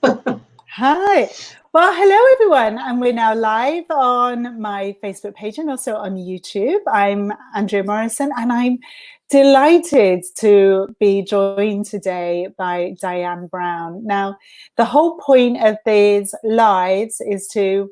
Hi. Well, hello everyone, and we're now live on my Facebook page and also on YouTube. I'm Andrea Morrison, and I'm delighted to be joined today by Diane Brown. Now, the whole point of these lives is to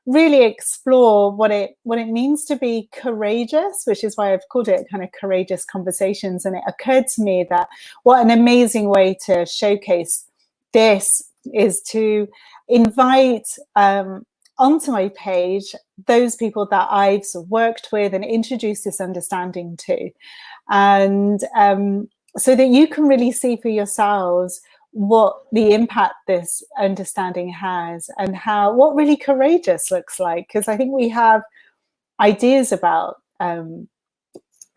really explore what it means to be courageous, which is why I've called it kind of courageous conversations. And it occurred to me that what an amazing way to showcase this is to invite onto my page those people that I've worked with and introduced this understanding to, and so that you can really see for yourselves what the impact this understanding has and what really courageous looks like. Because I think we have ideas about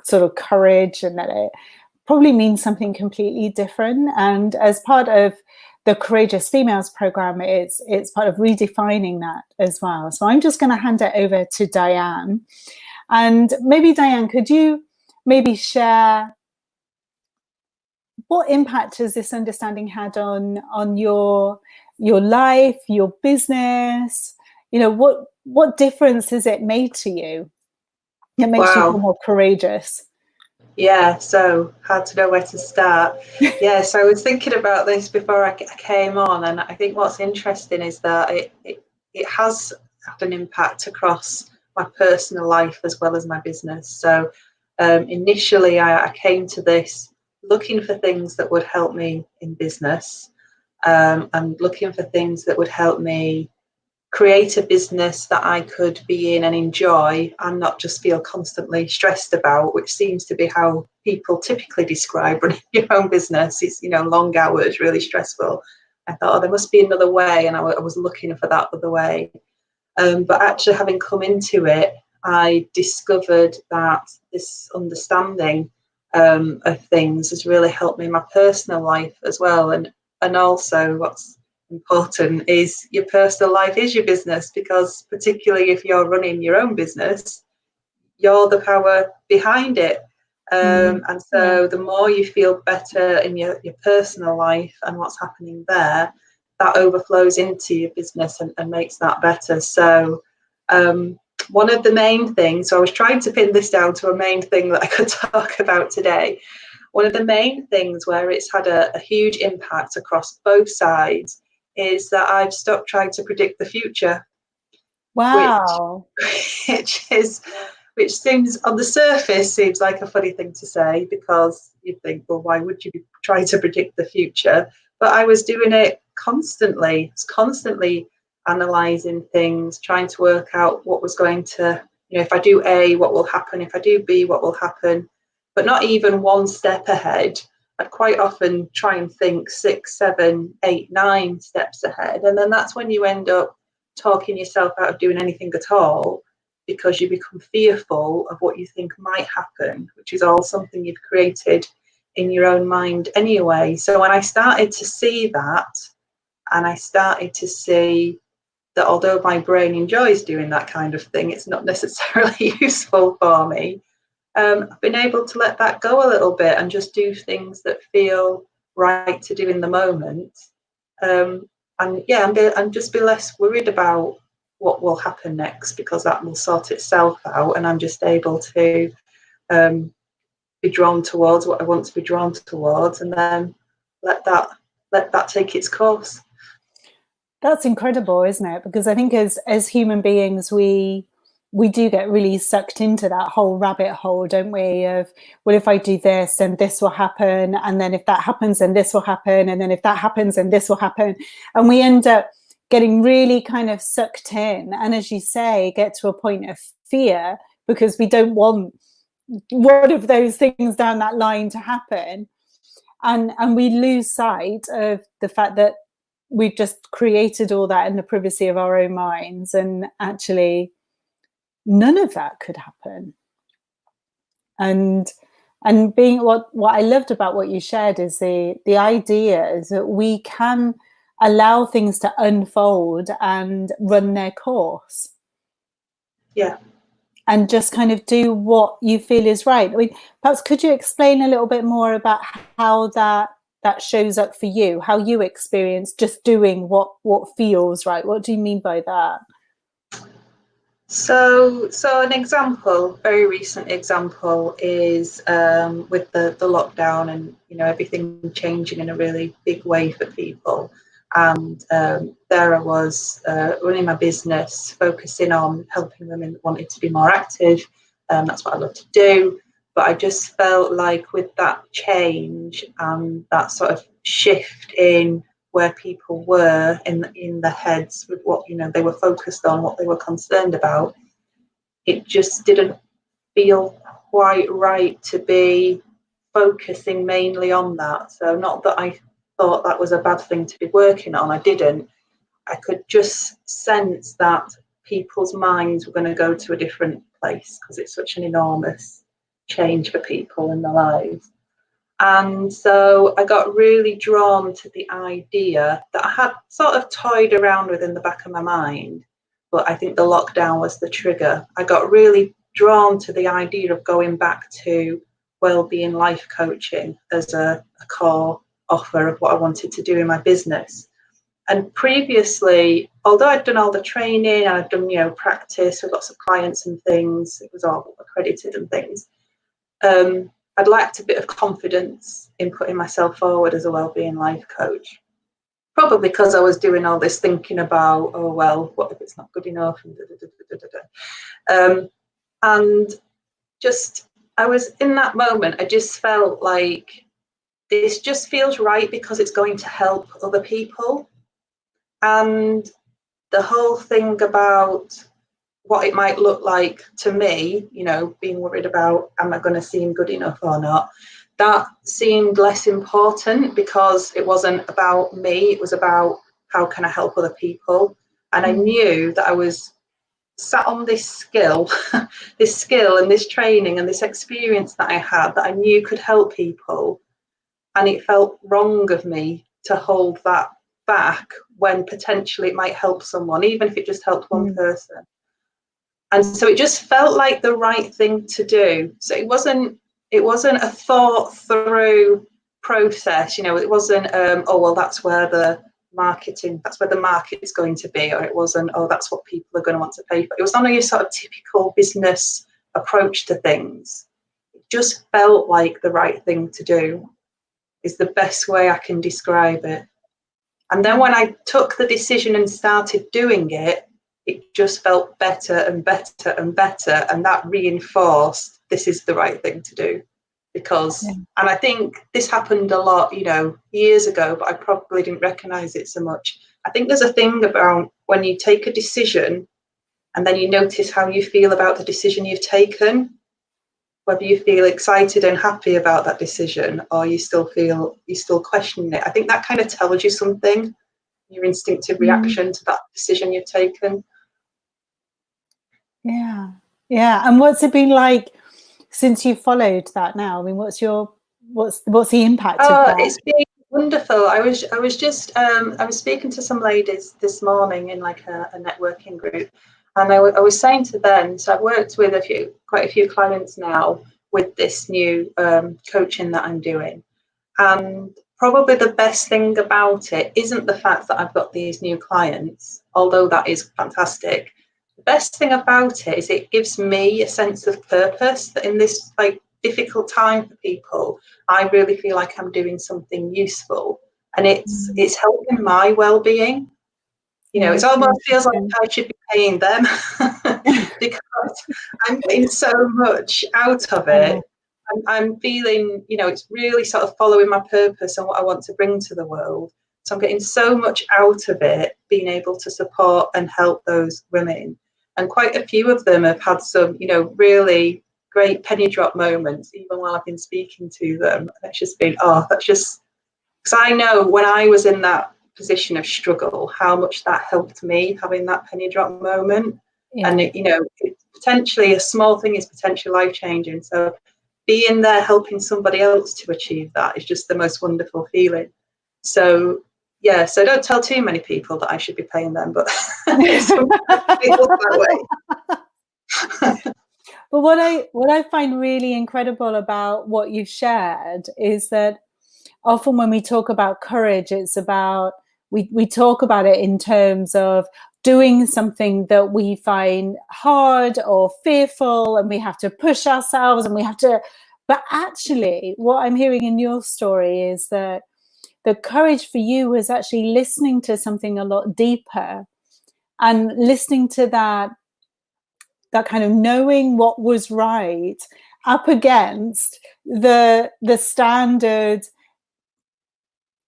sort of courage, and that it probably means something completely different. And as part of the Courageous Females program, it's part of redefining that as well. So I'm just going to hand it over to Diane. And maybe, Diane, could you maybe share what impact has this understanding had on your life, your business? You know, what difference has it made to you? It makes you feel more courageous. Yeah, so hard to know where to start. Yeah, so I was thinking about this before I came on, and I think what's interesting is that it has had an impact across my personal life as well as my business. So initially I came to this looking for things that would help me in business, and looking for things that would help me create a business that I could be in and enjoy and not just feel constantly stressed about, which seems to be how people typically describe running your own business. It's, long hours, really stressful. I thought, there must be another way, and I was looking for that other way. But actually having come into it, I discovered that this understanding of things has really helped me in my personal life as well. And also what's important is your personal life is your business, because particularly if you're running your own business, you're the power behind it. And so the more you feel better in your personal life and what's happening there, that overflows into your business and makes that better. So one of the main things, so I was trying to pin this down to a main thing that I could talk about today. One of the main things where it's had a huge impact across both sides is that I've stopped trying to predict the future. Wow. Which seems on the surface seems like a funny thing to say, because you think, well, why would you be trying to predict the future? But I was doing it constantly analysing things, trying to work out what was going to, if I do A, what will happen? If I do B, what will happen? But not even one step ahead. I'd quite often try and think 6, 7, 8, 9 steps ahead. And then that's when you end up talking yourself out of doing anything at all, because you become fearful of what you think might happen, which is all something you've created in your own mind anyway. So when I started to see that, and I started to see that although my brain enjoys doing that kind of thing, it's not necessarily useful for me. I've been able to let that go a little bit and just do things that feel right to do in the moment, and just be less worried about what will happen next, because that will sort itself out, and I'm just able to be drawn towards what I want to be drawn towards, and then let that take its course. That's incredible, isn't it? Because I think as human beings, we do get really sucked into that whole rabbit hole, don't we? Of, well, if I do this, then this will happen. And then if that happens, then this will happen. And then if that happens, then this will happen. And we end up getting really kind of sucked in. And as you say, get to a point of fear, because we don't want one of those things down that line to happen. And we lose sight of the fact that we've just created all that in the privacy of our own minds, and actually none of that could happen. And being what I loved about what you shared is the idea is that we can allow things to unfold and run their course. Yeah. And just kind of do what you feel is right. I mean, perhaps could you explain a little bit more about how that that shows up for you, how you experience just doing what feels right. What do you mean by that? So an example, very recent example, is with the lockdown and everything changing in a really big way for people. And there I was running my business, focusing on helping women that wanted to be more active. That's what I love to do. But I just felt like with that change and that sort of shift in where people were in their heads with what they were focused on, what they were concerned about, it just didn't feel quite right to be focusing mainly on that. So not that I thought that was a bad thing to be working on, I didn't. I could just sense that people's minds were going to go to a different place because it's such an enormous change for people in their lives. And so I got really drawn to the idea that I had sort of toyed around with in the back of my mind, but I think the lockdown was the trigger. I got really drawn to the idea of going back to wellbeing life coaching as a core offer of what I wanted to do in my business. And previously, although I'd done all the training and I'd done, practice with lots of clients and things, it was all accredited and things, I'd lacked a bit of confidence in putting myself forward as a wellbeing life coach. Probably because I was doing all this thinking about, oh, well, what if it's not good enough? And just, I was in that moment, I just felt like this just feels right because it's going to help other people. And the whole thing about what it might look like to me, being worried about, am I going to seem good enough or not? That seemed less important because it wasn't about me. It was about how can I help other people? And I knew that I was sat on this skill, this skill and this training and this experience that I had that I knew could help people. And it felt wrong of me to hold that back when potentially it might help someone, even if it just helped one person. And so it just felt like the right thing to do. So it wasn't a thought through process. It wasn't, oh, well, that's where the market is going to be, or it wasn't, oh, that's what people are going to want to pay for. It was not a sort of typical business approach to things. It just felt like the right thing to do, is the best way I can describe it. And then when I took the decision and started doing it, it just felt better and better and better. And that reinforced this is the right thing to do. Because, and I think this happened a lot, years ago, but I probably didn't recognize it so much. I think there's a thing about when you take a decision and then you notice how you feel about the decision you've taken, whether you feel excited and happy about that decision or you still questioning it. I think that kind of tells you something, your instinctive reaction to that decision you've taken. Yeah. And what's it been like since you followed that now? I mean, what's the impact of that? It's been wonderful. I was speaking to some ladies this morning in like a networking group, and I was saying to them, so I've worked with quite a few clients now with this new coaching that I'm doing, and probably the best thing about it isn't the fact that I've got these new clients, although that is fantastic. The best thing about it is it gives me a sense of purpose, that in this like difficult time for people, I really feel like I'm doing something useful, and it's helping my well-being. It almost feels like I should be paying them because I'm getting so much out of it. I'm feeling, it's really sort of following my purpose and what I want to bring to the world. So I'm getting so much out of it, being able to support and help those women. And quite a few of them have had some, really great penny drop moments, even while I've been speaking to them. And it's just been, because I know when I was in that position of struggle, how much that helped me, having that penny drop moment. And potentially a small thing is potentially life changing. So being there helping somebody else to achieve that is just the most wonderful feeling. So so don't tell too many people that I should be paying them, but it feels that way. But what I find really incredible about what you've shared is that often when we talk about courage, it's about, we talk about it in terms of doing something that we find hard or fearful, and we have to push ourselves and we have to, but actually what I'm hearing in your story is that the courage for you was actually listening to something a lot deeper, and listening to that kind of knowing what was right up against the standard,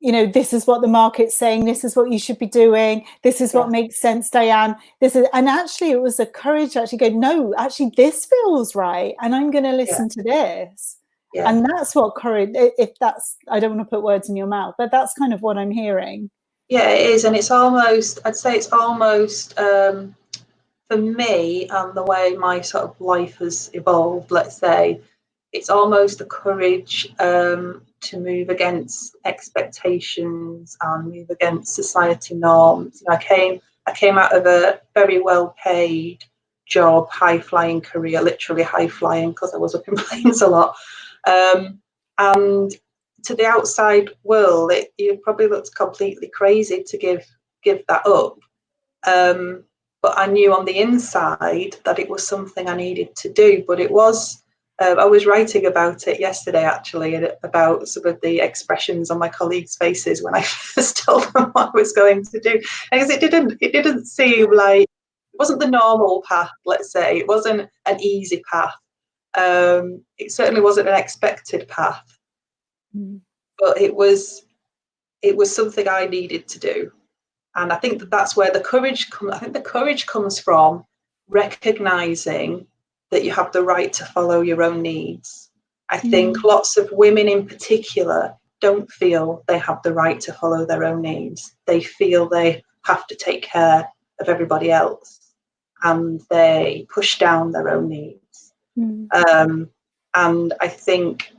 this is what the market's saying, this is what you should be doing, this is what makes sense, Diane, this is, and actually it was the courage to actually go, no, actually this feels right, and I'm going to listen to this. And that's what courage, if that's, I don't want to put words in your mouth, but that's kind of what I'm hearing. Yeah, it is. And it's almost, I'd say it's almost, for me and the way my sort of life has evolved, let's say, it's almost the courage to move against expectations and move against society norms. I came out of a very well-paid job, high-flying career, literally high-flying because I was up in planes a lot. And to the outside world, it probably looks completely crazy to give that up. But I knew on the inside that it was something I needed to do. But it was, I was writing about it yesterday, actually, about some of the expressions on my colleagues' faces when I first told them what I was going to do. Because it didn't seem like, it wasn't the normal path, let's say. It wasn't an easy path. It certainly wasn't an expected path. But it was something I needed to do. And I think that's where the courage comes. I think the courage comes from recognizing that you have the right to follow your own needs. I think lots of women in particular don't feel they have the right to follow their own needs. They feel they have to take care of everybody else, and they push down their own needs. And I think,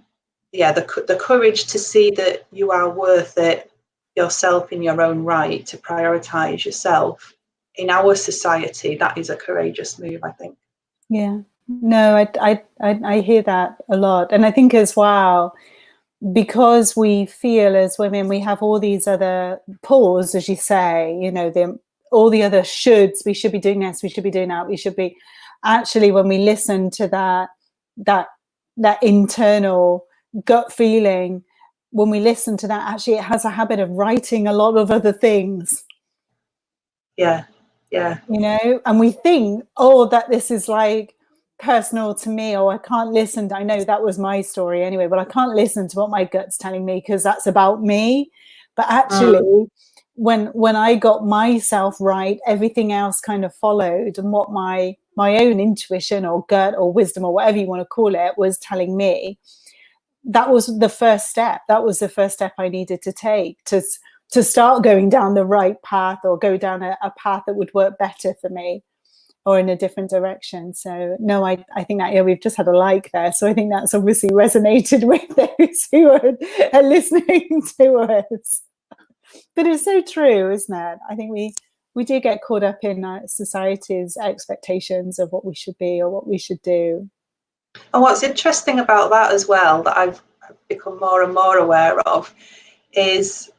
the courage to see that you are worth it yourself in your own right, to prioritize yourself in our society, that is a courageous move, I think. No, I hear that a lot. And I think as well, because we feel as women we have all these other pulls, as you say, all the other shoulds, we should be doing this, we should be doing that, we should be, actually when we listen to that internal gut feeling, when we listen to that, actually it has a habit of writing a lot of other things. And we think, that this is like personal to me, or I can't listen to, I know that was my story anyway, but I can't listen to what my gut's telling me because that's about me. But actually when I got myself right, everything else kind of followed, and what my own intuition or gut or wisdom or whatever you want to call it was telling me, that was the first step. That was the first step I needed to take to start going down the right path, or go down a path that would work better for me, or in a different direction. So no, I think that, we've just had a like there. So I think that's obviously resonated with those who are listening to us. But it's so true, isn't it? I think we do get caught up in society's expectations of what we should be or what we should do. And what's interesting about that as well, that I've become more and more aware of, is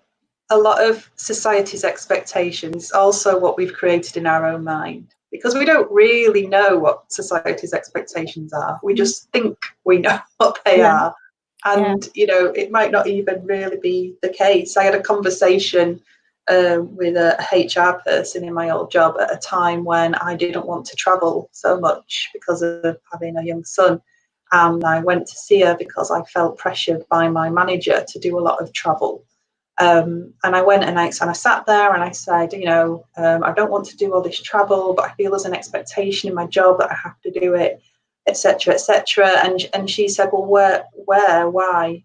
a lot of society's expectations also what we've created in our own mind, because we don't really know what society's expectations are. We just think we know what they are. And, it might not even really be the case. I had a conversation with a HR person in my old job at a time when I didn't want to travel so much because of having a young son. And I went to see her because I felt pressured by my manager to do a lot of travel. And I went and I sat there and I said, I don't want to do all this travel, but I feel there's an expectation in my job that I have to do it, etc., etc. And she said, well, where, why,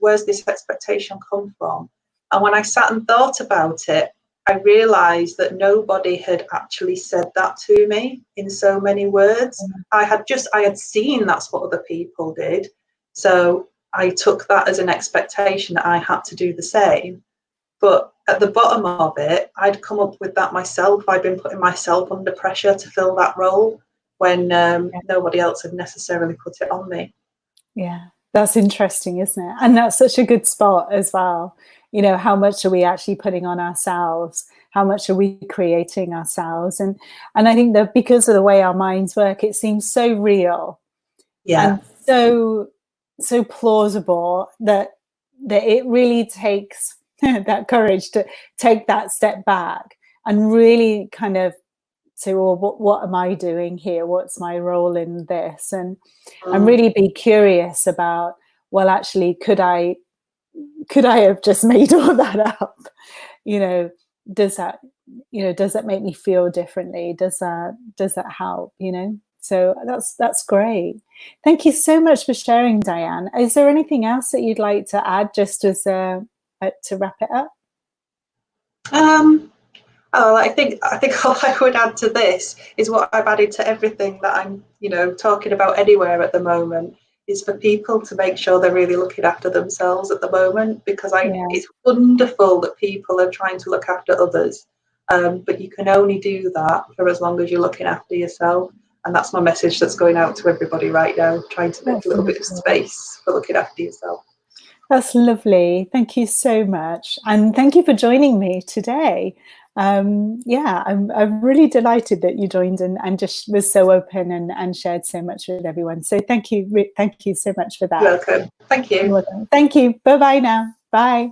where's this expectation come from? And when I sat and thought about it, I realised that nobody had actually said that to me in so many words. I had seen that's what other people did. So I took that as an expectation that I had to do the same. But at the bottom of it, I'd come up with that myself. I'd been putting myself under pressure to fill that role when nobody else had necessarily put it on me. Yeah, That's interesting, isn't it? And that's such a good spot as well. You know, how much are we actually putting on ourselves? How much are we creating ourselves? And I think that because of the way our minds work, it seems so real Yeah. and so plausible that it really takes that courage to take that step back and really kind of say, well, what am I doing here? What's my role in this? And really be curious about, well, actually, could I have just made all that up? You know, does that make me feel differently? Does that help? You know? So that's great. Thank you so much for sharing, Diane. Is there anything else that you'd like to add, just as to wrap it up? Oh, I think all I would add to this is what I've added to everything that I'm, talking about anywhere at the moment, is for people to make sure they're really looking after themselves at the moment, because it's wonderful that people are trying to look after others, but you can only do that for as long as you're looking after yourself. And that's my message that's going out to everybody right now, trying to make a little bit of space for looking after yourself. That's lovely. Thank you so much. And thank you for joining me today. I'm really delighted that you joined and just was so open and shared so much with everyone. So thank you so much for that. You're welcome. Thank you. You're welcome. Thank you. Bye-bye now. Bye.